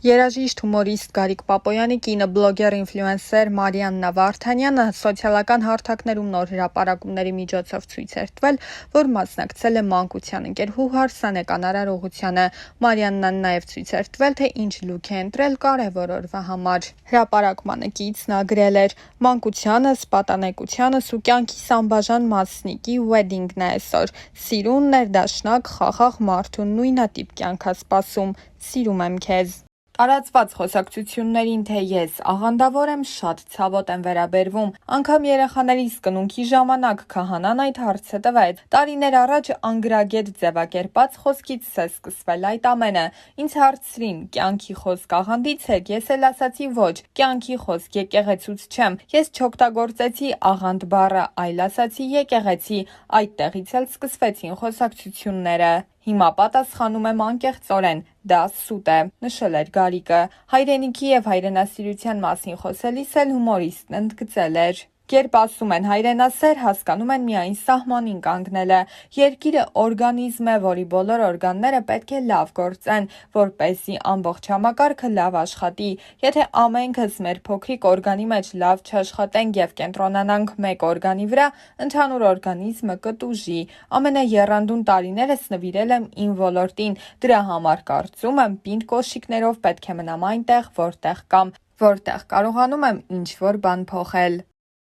Երաժիշտ հումորիստ Գարիկ Պապոյանի կինը բլոգեր ինֆլուենսեր Մարիաննա Վարդանյանը սոցիալական հարթակներում նոր հրապարակումների միջոցով ցույց էր տվել, որ մասնակցել է մանկության ընկերուհու Հարսանե անարարողությանը։ Մարիաննան նաև ցույց էր տվել, թե ինչ լուք է ընտրել կարևոր օրվա համար։ Հրապարակմանը կից նա գրել էր. «Մանկությանս, պատանեկությանս ու կյանքիս անբաժան մասնիկի ուեդինգն է այսօր։ Սիրուն, ներդաշնակ, խաղաղ մարդ ու նույնատիպ կյանք ա սպասում։ Սիրում եմ քեզ»։ Տարածված խոսակցություններին, թե ես աղանդավոր եմ, շատ ցավոտ եմ վերաբերվում։ Անգամ երեխաներիս կնունքի ժամանակ քահանան այդ հարցը տվեց։ Տարիներ առաջ անգրագետ ձևակերպած խոսքից է սկսվել այդ ամենը։ Ինձ հարցրին՝ կյանքի խոսք աղանդից եք, ես էլ ասացի՝ ոչ, կյանքի խոսք եկեղեցուց չեմ։ Ես չօգտագործեցի աղանդ բառը, այլ ասացի եկեղեցի։ Այդտեղից էլ սկսվեցին խոսակցությունները։ Հիմա պատասխանում եմ անկեղծորեն՝ դա սուտ է, նշել էր Գարիկը։ Հայրենիքի և հայրենասիրության մասին խոսելիս էլ հումորիստն ընդգծել էր. «Երբ ասում են հայրենասեր, հասկանում են միայն սահմանին կանգնելը։ Երկիրը օրգանիզմ է, որի բոլոր օրգանները պետք է լավ գործեն, որպեսզի ամբողջ համակարգը լավ աշխատի։ Եթե ամենքս մեր փոքրիկ օրգանի մեջ լավ չաշխատենք և կենտրոնանանք մեկ օրգանի վրա, ընդհանուր օրգանիզմը կտուժի։ Ամենաեռանդուն տարիներս նվիրել եմ իմ ոլորտին, դրա համար կարծում եմ պինդ կոշիկներով պետք է մնամ այնտեղ, որտեղ կամ, որտեղ կարողանում եմ ինչ-որ բան փոխել»։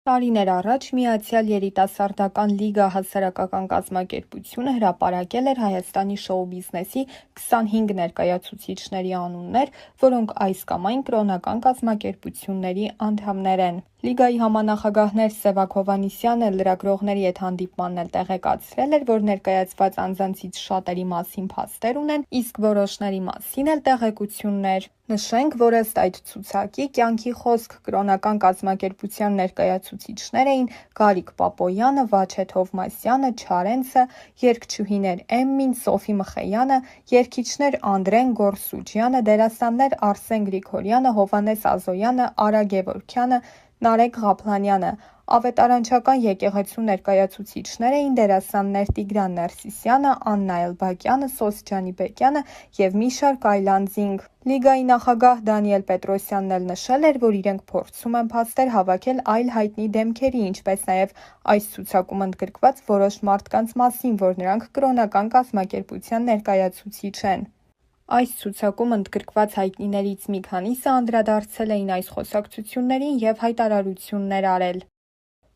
Տարիներ առաջ Միացյալ երիտասարդական լիգա հասարակական կազմակերպությունը հրապարակել էր Հայաստանի շոու բիզնեսի 25 ներկայացուցիչների անուններ, որոնք այս կամ այն կրոնական կազմակերպությունների անդամներ են։ Լիգայի համանախագահներ Սևակ Հովհաննիսյանը լրագրողների հետ հանդիպմանն էլ տեղեկացրել էր, որ ներկայացված անձանցից շատերի մասին փաստեր ունեն, իսկ որոշների մասին էլ տեղեկություններ։ Նշենք, որ ըստ այդ ցուցակի «Կյանքի խոսք» կրոնական կազմակերպության ներկայացուցիչներ էին Գարիկ Պապոյանը, Վաչե Թովմասյանը, Չարենցը, երգչուհիներ Էմմին, Սոֆի Մխեյանը, երգիչներ Անդրեն Գորսուջյանը, դերասաններ Արսեն Գրիգորյանը, Հովհաննես Ազոյանը, Արա Գևորգյանը, Նարեկ Ղափլանյանը։ Ավետարանչական եկեղեցու ներկայացուցիչներ էին դերասաններ Տիգրան Ներսիսյանը, Աննա Էլբակյանը, Սոս Ջանիբեկյանը և մի շարք այլ անձինք։ Լիգայի նախագահ Դանիել Պետրոսյանն էլ նշել էր, որ իրենք փորձում են փաստեր հավաքել այլ հայտնի դեմքերի, ինչպես նաև այս ցուցակում ընդգրկված որոշ մարդկանց մասին, որ նրանք կրոնական կազմակերպության ներկայացուցիչ են։ Այս ցուցակում ընդգրկված հայտնիներից մի քանիսը անդրադարձել էին այս խոսակցություններին և հայտարարություններ արել։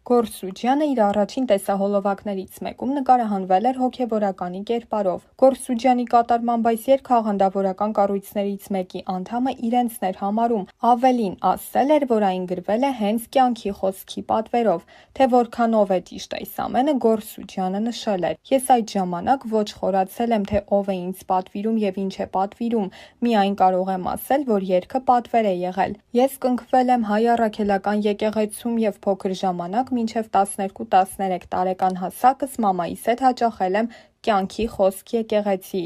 Գորսուջյանը իր առաջին տեսահոլովակներից մեկում նկարահանվել էր հոգևորականի կերպարով։ Գորսուջյանի կատարմամբ այս երգը աղանդավորական կառույցներից մեկի անդամը իրենցն էր համարում։ Ավելին, ասել էր, որ այն գրվել է հենց կյանքի խոսքի պատվերով։ Թե որքանով է ճիշտ այս ամենը, Գորսուջյանը նշել էր. «Ես այդ ժամանակ ոչ խորացել եմ, թե ով է ինձ պատվիրում և ինչ է պատվիրում, միայն կարող եմ ասել, որ երգը պատվեր է եղել։ Ես կնքվել եմ Հայ Առաքելական եկեղեցում և փոքր ժամանակ մինչև 12-13 տարեկան հասակս մամայիս հետ հաճախել եմ կյանքի խոսք եկեղեցի։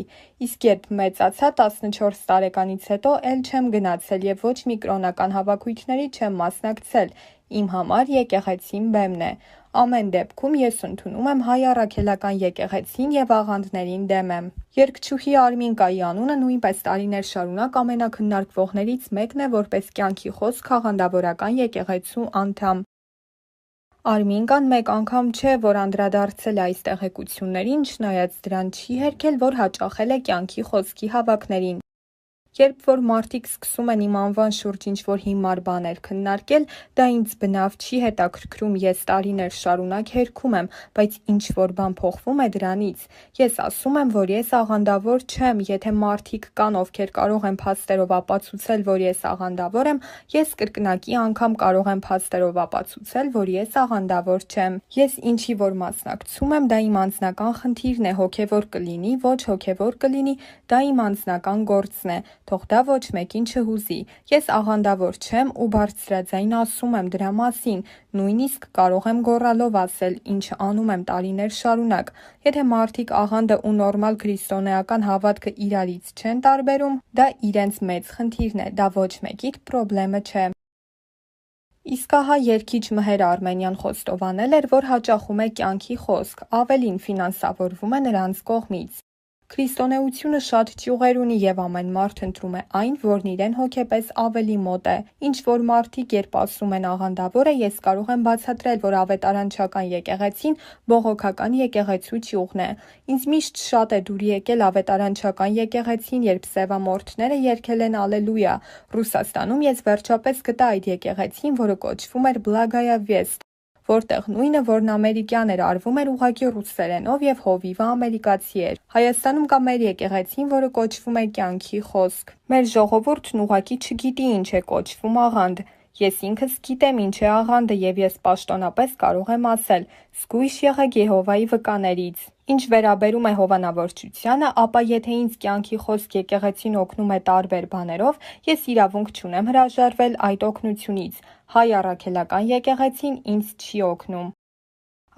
Իսկ երբ մեծացա 14 տարեկանից հետո էլ չեմ գնացել և ոչ մի կրոնական հավաքույթների չեմ մասնակցել։ Իմ համար եկեղեցին բեմն է։ Ամեն դեպքում ես ընդունում եմ Հայ Առաքելական եկեղեցին և աղանդներին դեմ եմ»։ Երգչուհի Արմինկայի անունը նույնպես տարիներ շարունակ ամենաքննարկվողներից մեկն է որպես կյանքի խոսք աղանդավորական եկեղեցու անդամ։ Արմինկան մեկ անգամ չէ, որ անդրադարձել է այս տեղեկություններին, չնայած դրան չի հերքել, որ հաճախել է կյանքի խոսքի հավաքներին։ Երբ որ մարդիկ սկսում են իմ անվան շուրջ ինչ-որ հիմար բաներ քննարկել, դա ինձ բնավ չի հետաքրքրում, ես տարիներ շարունակ հերքում եմ, բայց ինչ-որ բան փոխվում է դրանից։ Ես ասում եմ, որ ես աղանդավոր չեմ, եթե մարդիկ կան, ովքեր կարող են փաստերով ապացուցել, որ ես աղանդավոր եմ, ես կրկնակի անգամ կարող եմ փաստերով ապացուցել, որ ես աղանդավոր չեմ։ Ես ինչի որ մասնակցում եմ, դա իմ անձնական խնդիրն է, հոգևոր կլինի, ոչ հոգևոր կլինի, դա իմ անձնական գործն է, թող դա ոչ մեկին չհուզի։ Ես աղանդավոր չեմ ու բարձրաձայն ասում եմ դրա մասին, նույնիսկ կարող եմ գոռալով ասել, ինչ անում եմ տարիներ շարունակ։ Եթե մարդիկ աղանդը ու նորմալ քրիստոնեական հավատքը իրարից չեն տարբերում, դա իրենց մեծ խնդիրն է, դա ոչ մեկիդ պրոբլեմը չէ։ Իսկ ահա երգիչ Մհեր Արմենյան խոստովանել էր, որ հաճախում է կյանքի խոսք, ավելին՝ ֆինանսավորվում է նրանց կողմից։ Քրիստոնեությունը շատ ճյուղեր ունի եւ ամեն մարդ ընտրում է այն, որն իրեն հոգեպես ավելի մոտ է։ Ինչ որ մարդիկ երբ ասում են աղանդավոր է, ես կարող եմ բացատրել, որ ավետարանչական եկեղեցին բողոքական եկեղեցու ճյուղն է։ Ինձ միշտ շատ է դուր եկել ավետարանչական եկեղեցին, երբ սևամորթները երգել են Ալելույա։ Ռուսաստանում ես վերջապես գտա այդ եկեղեցին, որը կոչվում էր Բլագայա Վեստ, որտեղ նույնը, որն ամերիկյան էր, արվում էր ուղղակի ռուսերենով եւ հովիվը ամերիկացի էր։ Հայաստանում կա մեր եկեղեցին, որը կոչվում է Կյանքի խոսք։ Մեր ժողովուրդն ուղղակի չգիտի ինչ է կոչվում աղանդ։ Ես ինքս գիտեմ ինչ է աղանդը եւ ես պաշտոնապես կարող եմ ասել. զգույշ եղեք Եհովայի վկաներից։ Ինչ վերաբերում է հովանավորչությանը, ապա եթե ինձ Կյանքի խոսք եկեղեցին օգնում է տարբեր բաներով, ես իրավունք չունեմ հրաժարվել այդ օգնությունից։ Հայ առաքելական եկեղեցին ինձ չի օգնում։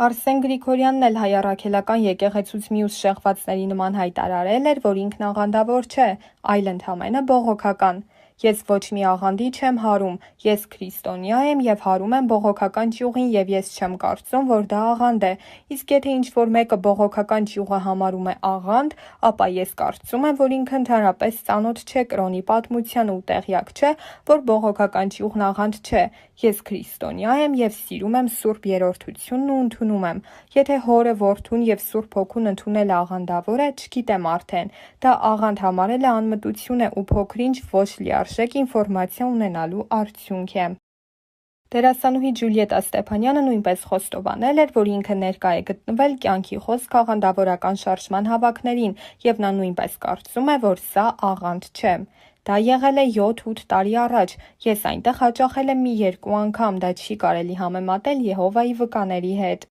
Արսեն Գրիգորյանն էլ հայ առաքելական եկեղեցուց մյուս շեղվածների նման հայտարարել էր, որ ինքն աղանդավոր չէ, այլ ընդամենը բողոքական։ Ես ոչ մի աղանդի չեմ հարում, ես քրիստոնյա եմ եւ հարում եմ բողոքական ճյուղին եւ ես չեմ կարծում, որ դա աղանդ է։ Իսկ եթե ինչ-որ մեկը բողոքական ճյուղը համարում է աղանդ, ապա ես կարծում եմ, որ ինքը ընդհանրապես ծանոթ չէ կրոնի պատմությանը ու տեղյակ չէ, որ բողոքական ճյուղն աղանդ չէ։ Ես քրիստոնյա եմ եւ սիրում եմ Սուրբ Երրորդությունն ու ընդունում եմ։ Եթե հորը, որդուն եւ Սուրբ Հոգուն ընդունել աղանդավոր է, չգիտեմ արդեն։ Դա աղանդ համարելը անմտություն է ու փոքրինչ ոչ լիարժեք ինֆորմացիա ունենալու արդյունք է։ Դերասանուհի Ջուլիետտա Ստեփանյանը նույնպես խոստովանել էր, որ ինքը ներկա է գտնվել Կյանքի խոսք աղանդավորական շարժման հավաքներին եւ նա նույնպես կարծում է, որ սա աղանդ չէ։ Դա եղել է 7-8 տարի առաջ։ Ես այնտեղ հաճախել եմ մի 2 անգամ, դա չի կարելի համեմատել Եհովայի վկաների հետ։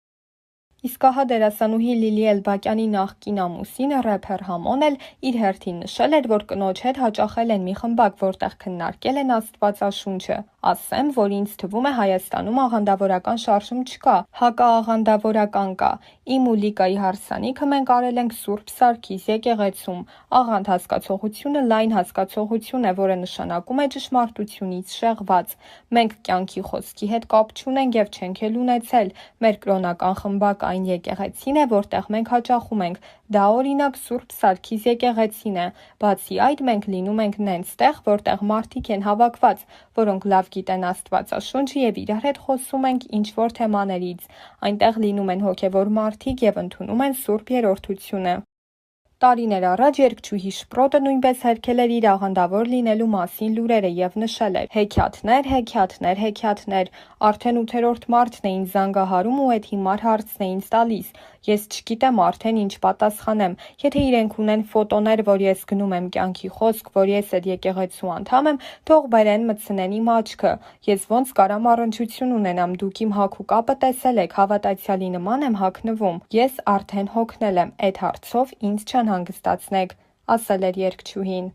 Իսկ ահա դերասանուհի Լիլի Էլբակյանի նախկին ամուսինը рэփեր Համոն էլ իր հերթին նշել էր, որ կնոջ հետ հաճախել են մի խմբակ, որտեղ քննարկել են Աստվածաշունչը։ Ասեմ, որ ինձ թվում է Հայաստանում աղանդավորական շարժում չկա, հակաաղանդավորական կա։ Իմ ու Լիկայի հարսանիքը մենք արել ենք Սուրբ Սարգիս եկեղեցում։ Աղանդ հասկացողությունը լայն հասկացողություն է, որը նշանակում է ճշմարտությունից շեղված։ Մենք Կյանքի խոսքի հետ կապ չունենք եւ չենք էլ ունեցել։ Մեր կրոնական խմբակ այն եկեղեցին է, որտեղ մենք հաճախում ենք։ Դա օրինակ Սուրբ Սարգիս եկեղեցին է։ Բացի այդ, մենք լինում ենք նենց տեղ, որտեղ մարդիկ են հավաքված, որոնք լավ գիտեն Աստվածաշունչը եւ իրար հետ խոսում ենք ինչ-որ թեմաներից։ Այնտեղ լինում են հոգեվոր մարդիկ եւ ընդունում են Սուրբ Երրորդությունը։ Տարիներ առաջ երգչուհի Շպրոտը նույնպես հերքել էր իր աղանդավոր լինելու մասին լուրերը եւ նշել էր. հեքիաթներ, հեքիաթներ, հեքիաթներ, արդեն 8-րդ մարդն է ինձ զանգահարում ու այդ հիմար հարցն է ինձ տալիս։ Ես չգիտեմ արդեն ինչ պատասխանեմ։ Եթե իրենք ունեն ֆոտոներ, որ ես գնում եմ Կյանքի խոսք, որ ես այդ եկեղեցու անդամ եմ, թող բերեն մտցնեն իմ աչքը։ Ես ոնց կարամ առնչություն ունենամ, դուք իմ հագու կապը տեսել եք, հավատացյալի նման եմ հագնվում։ Ես արդեն հոգնել եմ, այդ հարցով ինձ չանհանգստացնեք, ասել էր երգչուհին։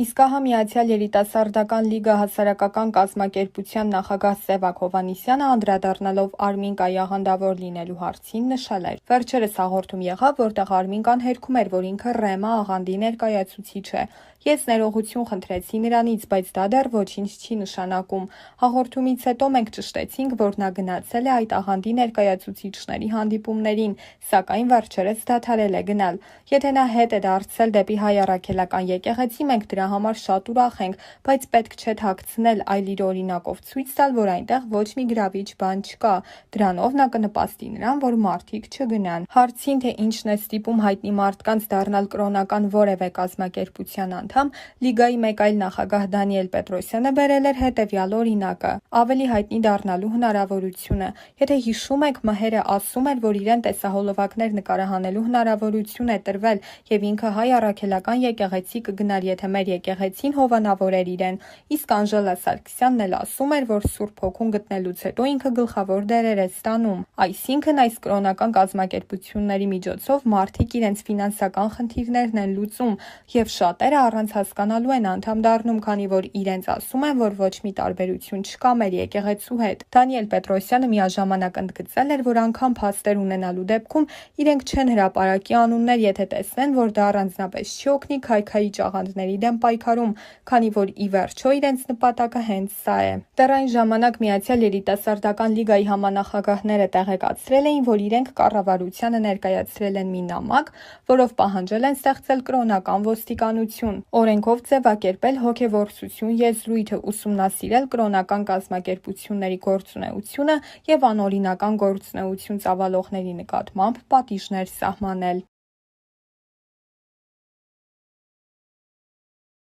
Իսկ ահա Միացյալ երիտասարդական լիգա հասարակական կազմակերպության նախագահ Սևակ Հովհաննիսյանը անդրադառնալով Արմինկայի աղանդավոր լինելու հարցին նշել էր. Վերջերս հաղորդում եղավ, որտեղ Արմինկան հերքում էր, որ ինքը ՌԵՄ աղանդի ներկայացուցիչ է։ Ես ներողություն խնդրեցի նրանից, բայց դա դեռ ոչինչ չի նշանակում։ Հաղորդումից հետո մենք ճշտեցինք, որ նա գնացել է այդ աղանդի ներկայացուցիչների հանդիպումներին, սակայն վերջերս դադարել է գնալ։ Եթե նա հետ է դարձել դեպի հայ առաքելական եկեղեցի, մենք դրա համար շատ ուրախ ենք, բայց պետք չէ թաքցնել, այլ իր օրինակով ցույց տալ, որ այնտեղ ոչ մի գրավիչ բան չկա։ Դրանով նա կնպաստի նրան, որ մարդիկ չգնան։ Հարցին, թե ինչն է ստիպում հայտնի մարդկանց դառնալ կրոնական որևէ կազմակերպության անդամ, լիգայի մեկ այլ նախագահ Դանիել Պետրոսյանը բերել էր հետևյալ օրինակը. ավելի հայտնի դառնալու հնարավորությունը։ Եթե հիշում եք, Մհերը ասում էր, որ իրեն տեսահոլովակներ նկարահանելու հնարավորություն է տրվել եւ ինքը հայ առաքելական եկեղեցի կգնար, եթե մեր եկեղեցին հովանավորեր իրեն։ Իսկ Անժելա Սարգսյանն էլ ասում էր, որ Սուրբ Հոգուն գտնելուց հետո ինքը գլխավոր դերեր է ստանում։ Այսինքն այս կրոնական կազմակերպությունների միջոցով մարդիկ իրենց ֆինանսական խնդիրներն են լուծում եւ շատերը առանց հասկանալու են անդամ դառնում, քանի որ իրենց ասում են, որ ոչ մի տարբերություն չկա մեր եկեղեցու հետ։ Դանիել Պետրոսյանը միաժամանակ ընդգծել էր, որ անգամ փաստեր ունենալու դեպքում իրենք չեն հրապարակի անուններ, եթե տեսնեն, որ դա առանձնապես չի օգնի քայքայիչ աղանդների դեմ պայքարում, քանի որ ի վերջո իրենց նպատակը հենց սա է։ Դեռ այն ժամանակ Միացյալ երիտասարդական լիգայի համանախագահները տեղեկացրել էին, որ իրենք կառավարությանը ներկայացրել են մի նամակ, որով պահանջել են ստեղծել կրոնական ոստիկանություն, օրենքով ձևակերպել հոգևորցություն եզրույթը, ուսումնասիրել կրոնական կազմակերպությունների գործունեությունը և անօրինական գործունեություն ծավալողների նկատմամբ պատիժներ սահմանել։